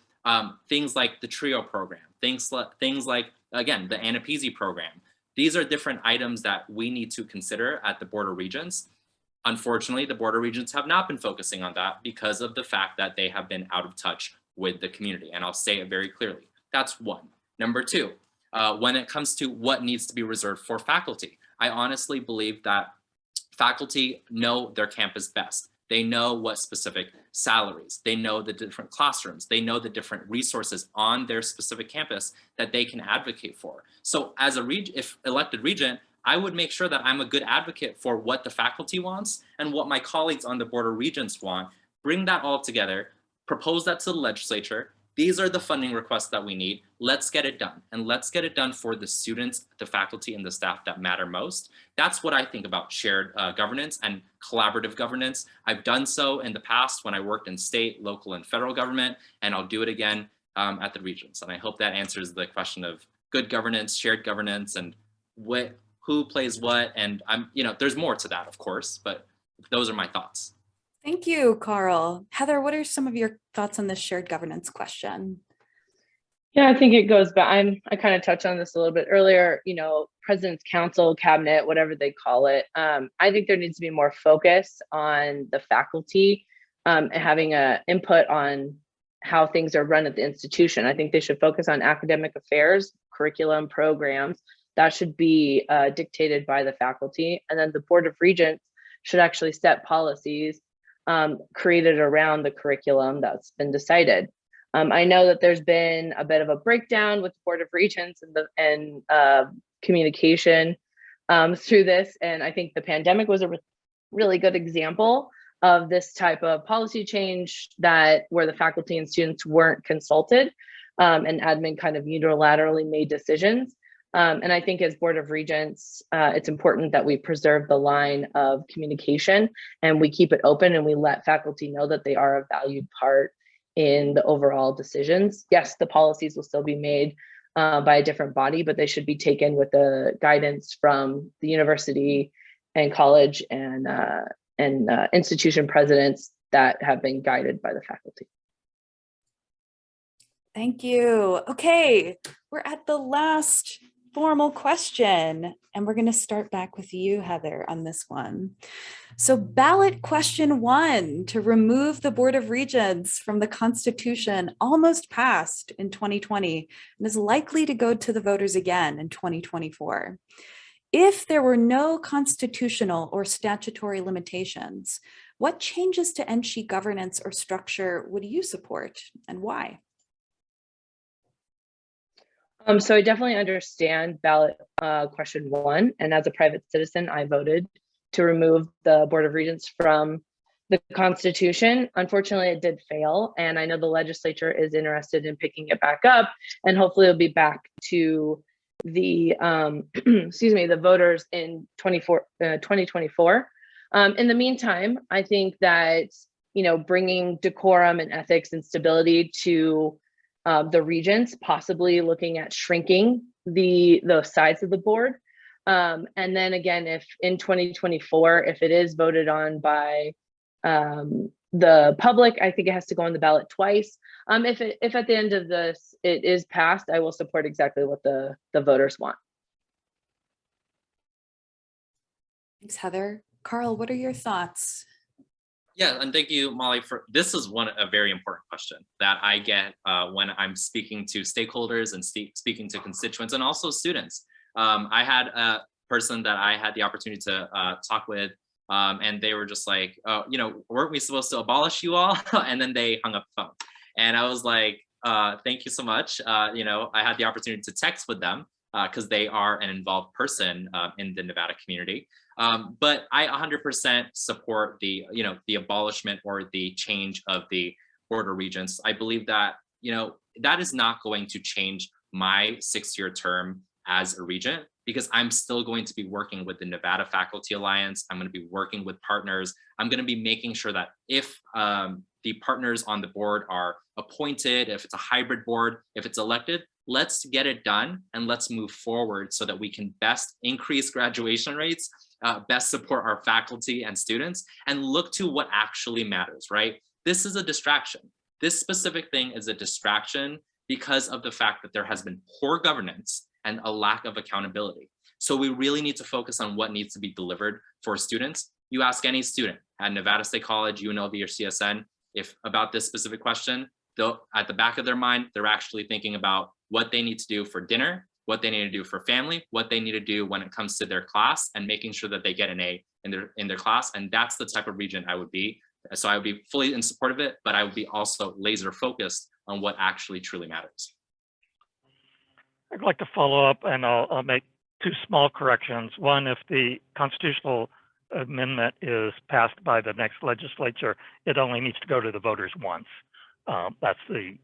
Things like the TRIO program, things like, again, the NFA program. These are different items that we need to consider at the Board of Regents. Unfortunately, the Board of Regents have not been focusing on that because of the fact that they have been out of touch with the community. And I'll say it very clearly. That's one. Number two, when it comes to what needs to be reserved for faculty, I honestly believe that faculty know their campus best. They know what specific salaries, they know the different classrooms, they know the different resources on their specific campus that they can advocate for. So as if elected regent, I would make sure that I'm a good advocate for what the faculty wants and what my colleagues on the Board of Regents want, bring that all together, propose that to the legislature. These are the funding requests that we need. Let's get it done. And let's get it done for the students, the faculty, and the staff that matter most. That's what I think about shared governance and collaborative governance. I've done so in the past when I worked in state, local, and federal government, and I'll do it again at the Regents. And I hope that answers the question of good governance, shared governance, and who plays what. And there's more to that, of course, but those are my thoughts. Thank you, Carl. Heather, what are some of your thoughts on this shared governance question? Yeah, I think it goes back. I kind of touched on this a little bit earlier, President's Council, Cabinet, whatever they call it. I think there needs to be more focus on the faculty and having an input on how things are run at the institution. I think they should focus on academic affairs, curriculum, programs. That should be dictated by the faculty. And then the Board of Regents should actually set policies created around the curriculum that's been decided. I know that there's been a bit of a breakdown with the Board of Regents and communication through this. And I think the pandemic was a really good example of this type of policy change where the faculty and students weren't consulted and admin kind of unilaterally made decisions. And I think as Board of Regents, it's important that we preserve the line of communication and we keep it open and we let faculty know that they are a valued part in the overall decisions. Yes, the policies will still be made by a different body, but they should be taken with the guidance from the university and college and institution presidents that have been guided by the faculty. Thank you. Okay, we're at the last formal question, and we're going to start back with you, Heather, on this one. So ballot question 1 to remove the Board of Regents from the Constitution almost passed in 2020 and is likely to go to the voters again in 2024. If there were no constitutional or statutory limitations, what changes to NSHE governance or structure would you support and why? So I definitely understand ballot question 1. And as a private citizen, I voted to remove the Board of Regents from the Constitution. Unfortunately, it did fail. And I know the legislature is interested in picking it back up. And hopefully it'll be back to the, the voters in 2024. In the meantime, I think that, bringing decorum and ethics and stability to the regents, possibly looking at shrinking the size of the board. And then again, if in 2024, if it is voted on by the public, I think it has to go on the ballot twice. If at the end of this it is passed, I will support exactly what the voters want. Thanks, Heather. Carl, what are your thoughts? Yeah, and thank you, Molly, for this is a very important question that I get when I'm speaking to stakeholders and speaking to constituents and also students. I had a person that I had the opportunity to talk with, and they were just like, oh, you know, weren't we supposed to abolish you all? And then they hung up the phone. And I was like, thank you so much. You know, I had the opportunity to text with them because they are an involved person in the Nevada community. But I 100% support the abolishment or the change of the Board of Regents. I believe that, you know, that is not going to change my 6-year term as a regent, because I'm still going to be working with the Nevada Faculty Alliance. I'm going to be working with partners. I'm going to be making sure that if the partners on the board are appointed, if it's a hybrid board, if it's elected, let's get it done and let's move forward so that we can best increase graduation rates, best support our faculty and students, and look to what actually matters, right? This is a distraction. This specific thing is a distraction because of the fact that there has been poor governance and a lack of accountability. So we really need to focus on what needs to be delivered for students. You ask any student at Nevada State College, UNLV, or CSN, if about this specific question, they'll, at the back of their mind, they're actually thinking about what they need to do for dinner, what they need to do for family, what they need to do when it comes to their class, and making sure that they get an A in their class. And that's the type of regent I would be. So I would be fully in support of it, but I would be also laser focused on what actually truly matters. I'd like to follow up, and I'll make 2 small corrections. One, if the constitutional amendment is passed by the next legislature, it only needs to go to the voters once. That's the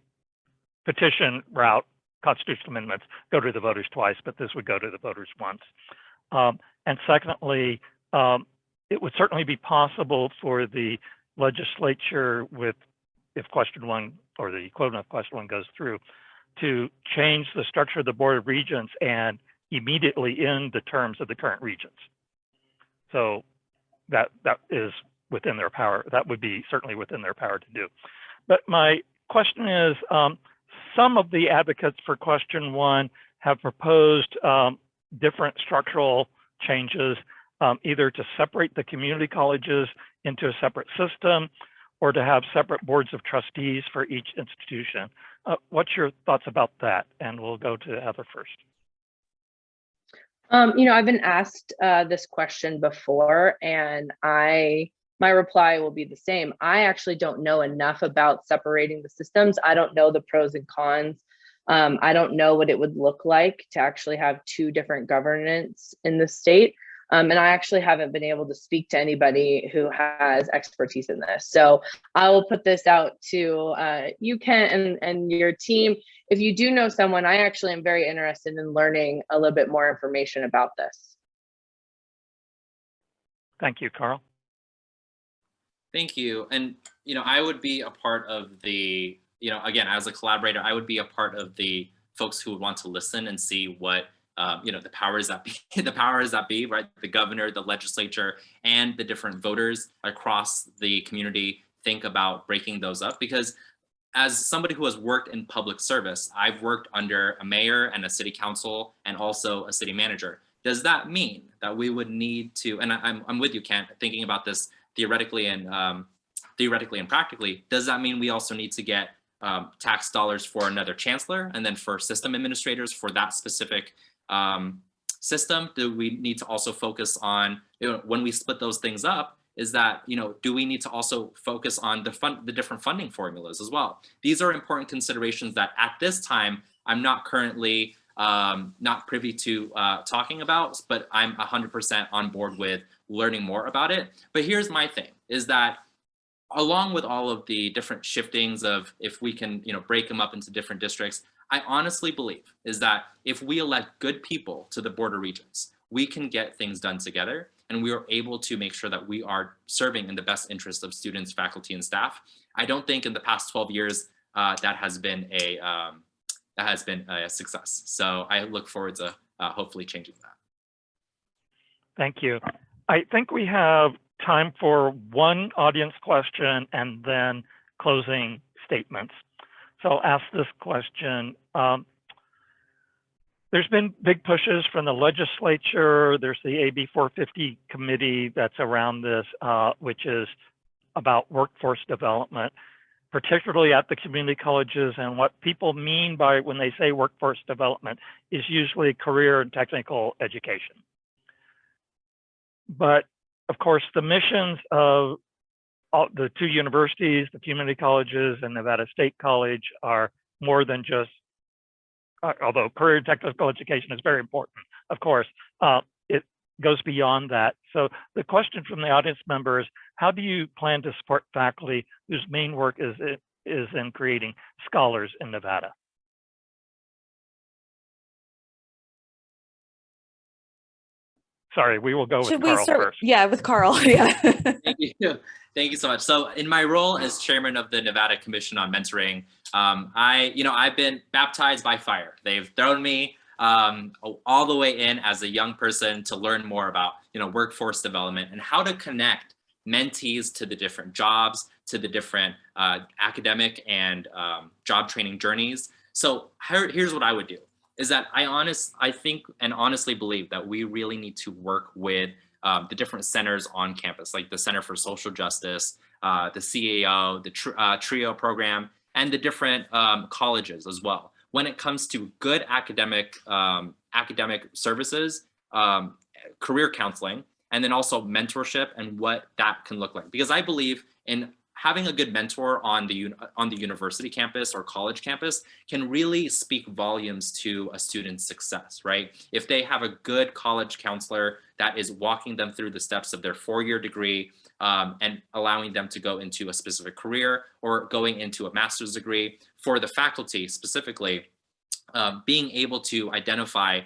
petition route. Constitutional amendments go to the voters twice, but this would go to the voters once. And secondly, it would certainly be possible for the legislature, with if question 1 or the equivalent of question 1 goes through, to change the structure of the Board of Regents and immediately end the terms of the current regents. So that is within their power. That would be certainly within their power to do. But my question is, some of the advocates for question 1 have proposed different structural changes, either to separate the community colleges into a separate system or to have separate boards of trustees for each institution. What's your thoughts about that? And we'll go to Heather first. You know, I've been asked this question before, and my reply will be the same. I actually don't know enough about separating the systems. I don't know the pros and cons. I don't know what it would look like to actually have 2 different governance in the state. And I actually haven't been able to speak to anybody who has expertise in this. So I will put this out to you, Kent, and your team. If you do know someone, I actually am very interested in learning a little bit more information about this. Thank you, Carl. Thank you. And, you know, I would be a part of the, you know, again, as a collaborator, I would be a part of the folks who would want to listen and see what, you know, the powers that be, right? The governor, the legislature, and the different voters across the community think about breaking those up. Because as somebody who has worked in public service, I've worked under a mayor and a city council and also a city manager. Does that mean that we would need to, and I'm with you, Kent, thinking about this theoretically and practically, does that mean we also need to get tax dollars for another chancellor and then for system administrators for that specific system? Do we need to also focus on, you know, when we split those things up, is that, you know, do we need to also focus on the different funding formulas as well? These are important considerations that at this time, I'm not currently not privy to talking about, but I'm 100% on board with learning more about it. But here's my thing, is that along with all of the different shiftings of if we can, you know, break them up into different districts, I honestly believe is that if we elect good people to the Board of Regents, we can get things done together, and we are able to make sure that we are serving in the best interest of students, faculty, and staff. I don't think in the past 12 years that has been that has been a success. So I look forward to hopefully changing that. Thank you. I think we have time for one audience question and then closing statements. So I'll ask this question. There's been big pushes from the legislature. There's the AB 450 committee that's around this, which is about workforce development, particularly at the community colleges. And what people mean by when they say workforce development is usually career and technical education. But of course, the missions of all the two universities, the community colleges and Nevada State College, are more than just, although career and technical education is very important, of course, it goes beyond that. So the question from the audience member is, how do you plan to support faculty whose main work is in creating scholars in Nevada? Sorry, we will go with Carl first. Yeah, with Carl. Yeah. Thank you. Thank you so much. So in my role as chairman of the Nevada Commission on Mentoring, I've been baptized by fire. They've thrown me all the way in as a young person to learn more about, workforce development and how to connect mentees to the different jobs, to the different academic and job training journeys. So here's what I would do. Is that I think and honestly believe that we really need to work with the different centers on campus, like the Center for Social Justice, the CAO, the TRIO program, and the different colleges as well. When it comes to good academic services, career counseling, and then also mentorship and what that can look like. Because I believe in having a good mentor on the university campus or college campus can really speak volumes to a student's success, right? If they have a good college counselor that is walking them through the steps of their 4-year degree and allowing them to go into a specific career or going into a master's degree, for the faculty specifically, being able to identify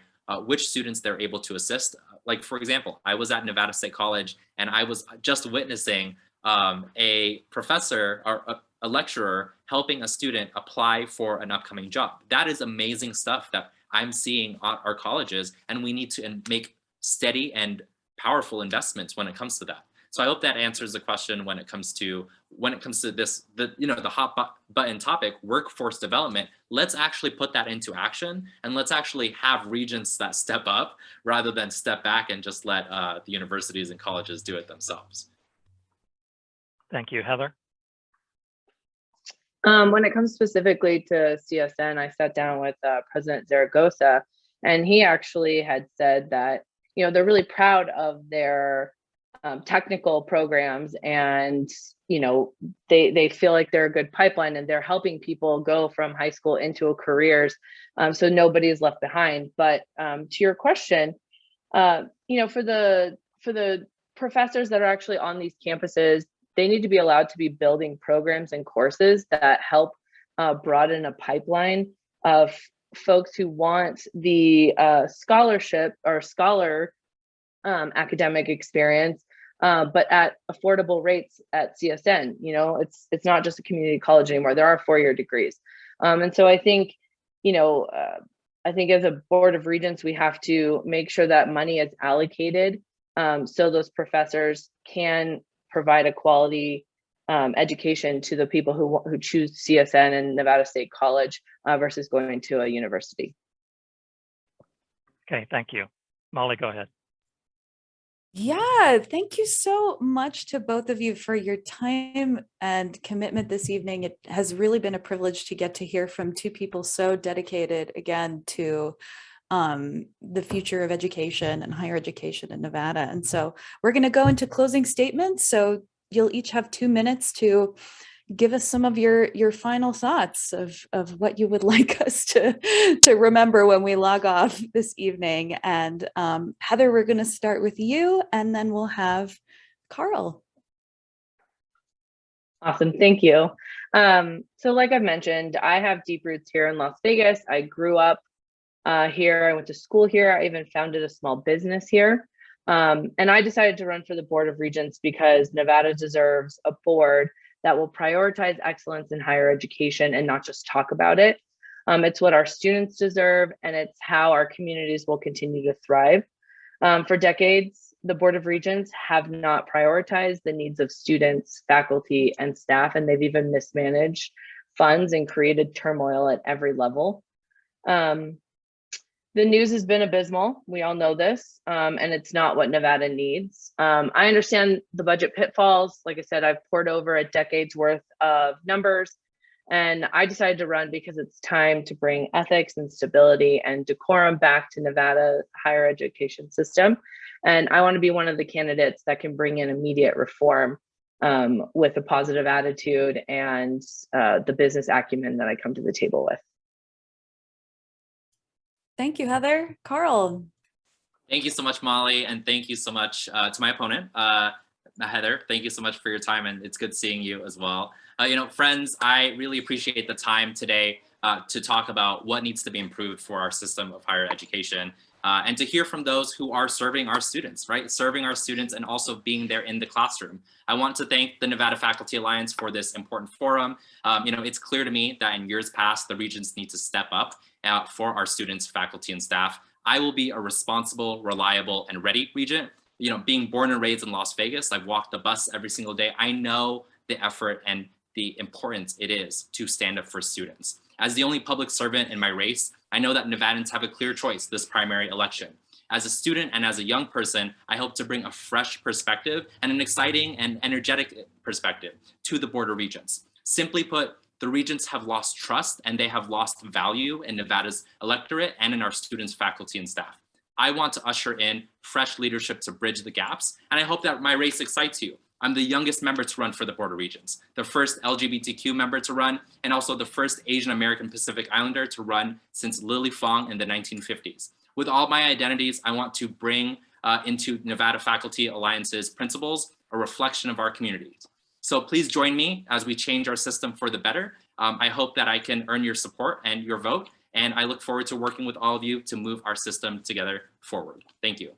which students they're able to assist. Like, for example, I was at Nevada State College and I was just witnessing a professor or a lecturer helping a student apply for an upcoming job. That is amazing stuff that I'm seeing at our colleges, and we need to make steady and powerful investments when it comes to that. So I hope that answers the question when it comes to this, the hot button topic, workforce development. Let's actually put that into action, and let's actually have regents that step up rather than step back and just let the universities and colleges do it themselves. Thank you, Heather. When it comes specifically to CSN, I sat down with President Zaragoza, and he actually had said that, they're really proud of their technical programs, and, they feel like they're a good pipeline and they're helping people go from high school into careers. So nobody is left behind. But to your question, for the professors that are actually on these campuses, they need to be allowed to be building programs and courses that help broaden a pipeline of folks who want the scholarship or scholar academic experience, but at affordable rates at CSN. It's not just a community college anymore. There are 4-year degrees. And so I think, as a board of regents, we have to make sure that money is allocated so those professors can provide a quality education to the people who choose CSN and Nevada State College versus going to a university. Okay, thank you. Molly, go ahead. Yeah, thank you so much to both of you for your time and commitment this evening. It has really been a privilege to get to hear from two people so dedicated, again, to the future of education and higher education in Nevada. And so we're going to go into closing statements. So you'll each have 2 minutes to give us some of your final thoughts of what you would like us to remember when we log off this evening. And Heather, we're going to start with you, and then we'll have Carl. Awesome, thank you. So like I've mentioned, I have deep roots here in Las Vegas. I grew up here. I went to school here. I even founded a small business here. And I decided to run for the Board of Regents because Nevada deserves a board that will prioritize excellence in higher education and not just talk about it. It's what our students deserve, and it's how our communities will continue to thrive. For decades, the Board of Regents have not prioritized the needs of students, faculty, and staff, and they've even mismanaged funds and created turmoil at every level. The news has been abysmal. We all know this, and it's not what Nevada needs. I understand the budget pitfalls. Like I said, I've poured over a decade's worth of numbers, and I decided to run because it's time to bring ethics and stability and decorum back to Nevada higher education system. And I want to be one of the candidates that can bring in immediate reform with a positive attitude and the business acumen that I come to the table with. Thank you, Heather. Carl. Thank you so much, Molly, and thank you so much to my opponent, Heather. Thank you so much for your time, and it's good seeing you as well. Friends, I really appreciate the time today to talk about what needs to be improved for our system of higher education, and to hear from those who are serving our students, right? Serving our students and also being there in the classroom. I want to thank the Nevada Faculty Alliance for this important forum. It's clear to me that in years past, the Regents need to step up for our students, faculty, and staff. I will be a responsible, reliable, and ready Regent. Being born and raised in Las Vegas, I've walked the bus every single day. I know the effort and the importance it is to stand up for students. As the only public servant in my race, I know that Nevadans have a clear choice this primary election. As a student and as a young person, I hope to bring a fresh perspective and an exciting and energetic perspective to the Board of Regents. Simply put, the Regents have lost trust and they have lost value in Nevada's electorate and in our students, faculty, and staff. I want to usher in fresh leadership to bridge the gaps, and I hope that my race excites you. I'm the youngest member to run for the Board of Regents, the first LGBTQ member to run, and also the first Asian American Pacific Islander to run since Lily Fong in the 1950s. With all my identities, I want to bring into Nevada Faculty Alliance's principles a reflection of our communities. So please join me as we change our system for the better. I hope that I can earn your support and your vote, and I look forward to working with all of you to move our system together forward. Thank you.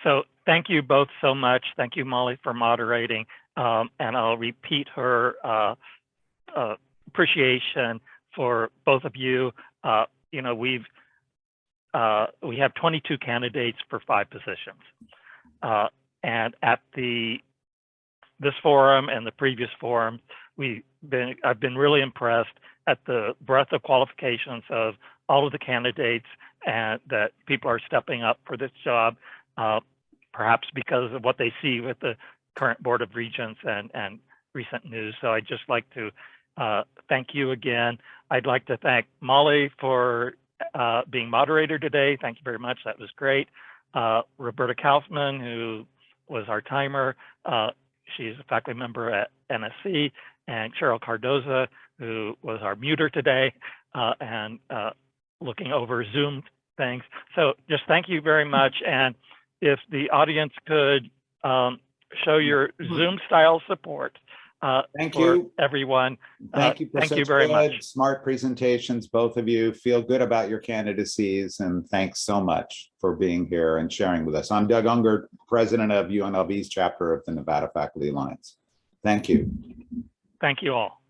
So thank you both so much. Thank you, Molly, for moderating. And I'll repeat her appreciation for both of you. We have 22 candidates for 5 positions. And at this forum and the previous forum, I've been really impressed at the breadth of qualifications of all of the candidates, and that people are stepping up for this job, perhaps because of what they see with the current Board of Regents and recent news. So I'd just like to thank you again. I'd like to thank Molly for being moderator today. Thank you very much. That was great. Roberta Kaufman, who was our timer. She's a faculty member at NSC, and Cheryl Cardoza, who was our muter today and looking over Zoom things. So just thank you very much. And if the audience could show your Zoom style support Thank for you, everyone. Thank you for thank such you very good, much. smart presentations, both of you. Feel good about your candidacies, and thanks so much for being here and sharing with us. I'm Doug Unger, president of UNLV's chapter of the Nevada Faculty Alliance. Thank you. Thank you all.